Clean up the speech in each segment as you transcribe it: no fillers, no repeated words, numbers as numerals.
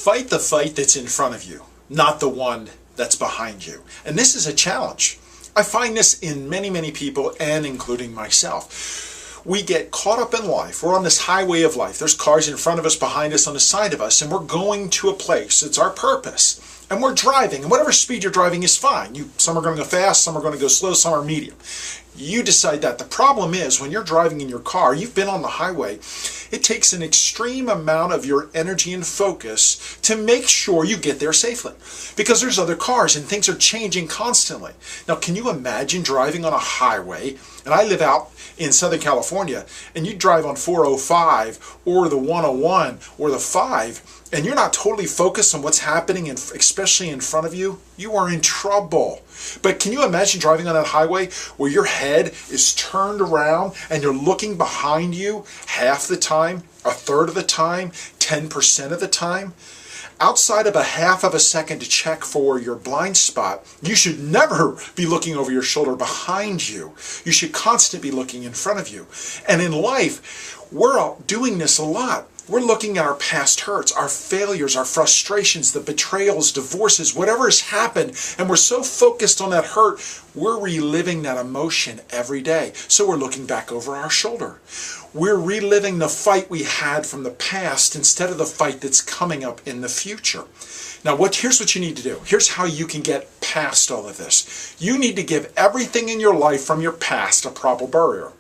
Fight the fight that's in front of you, not the one that's behind you. And this is a challenge. I find this in many, many people, and including myself. We get caught up in life. We're on this highway of life. There's cars in front of us, behind us, on the side of us, and we're going to a place. It's our purpose. And we're driving, and whatever speed you're driving is fine. Some are going to go fast, some are going to go slow, some are medium. You decide that. The problem is, when you're driving in your car, you've been on the highway, it takes an extreme amount of your energy and focus to make sure you get there safely. Because there's other cars and things are changing constantly. Now, can you imagine driving on a highway? And I live out in Southern California, and you drive on 405 or the 101 or the 5, and you're not totally focused on what's happening, and especially in front of you, you are in trouble. But can you imagine driving on that highway where your head is turned around and you're looking behind you half the time, a third of the time, 10% of the time? Outside of a half of a second to check for your blind spot, you should never be looking over your shoulder behind you. You should constantly be looking in front of you. And in life, we're doing this a lot. We're looking at our past hurts, our failures, our frustrations, the betrayals, divorces, whatever has happened, and we're so focused on that hurt, we're reliving that emotion every day. So we're looking back over our shoulder. We're reliving the fight we had from the past instead of the fight that's coming up in the future. Now, here's what you need to do. Here's how you can get past all of this. You need to give everything in your life from your past a proper burial.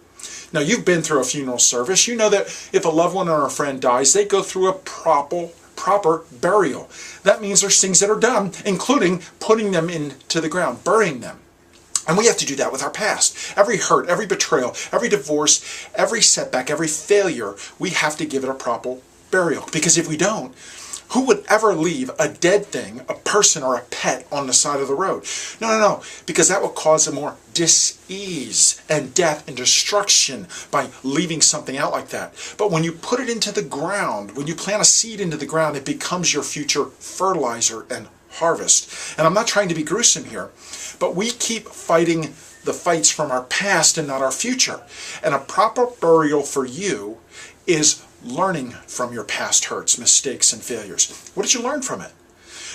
Now, you've been through a funeral service. You know that if a loved one or a friend dies, they go through a proper burial. That means there's things that are done, including putting them into the ground, burying them. And we have to do that with our past. Every hurt, every betrayal, every divorce, every setback, every failure, we have to give it a proper burial. Because if we don't, who would ever leave a dead thing, a person or a pet, on the side of the road? No. Because that will cause a more dis-ease and death and destruction by leaving something out like that. But when you put it into the ground, when you plant a seed into the ground, it becomes your future fertilizer and harvest. And I'm not trying to be gruesome here, but we keep fighting the fights from our past and not our future. And a proper burial for you is learning from your past hurts, mistakes, and failures. What did you learn from it?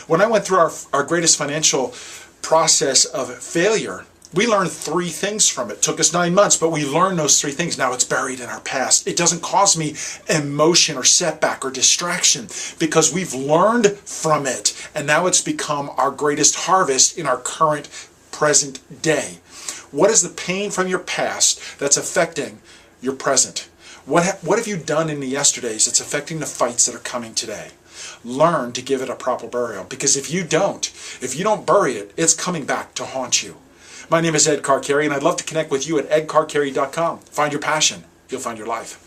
When I went through our greatest financial process of failure, we learned 3 things from it. It took us 9 months, but we learned those 3 things. Now it's buried in our past. It doesn't cause me emotion or setback or distraction because we've learned from it. And now it's become our greatest harvest in our current present day. What is the pain from your past that's affecting your present? What have you done in the yesterdays that's affecting the fights that are coming today? Learn to give it a proper burial, because if you don't bury it, it's coming back to haunt you. My name is Ed Carcarey, and I'd love to connect with you at edcarcarey.com. Find your passion. You'll find your life.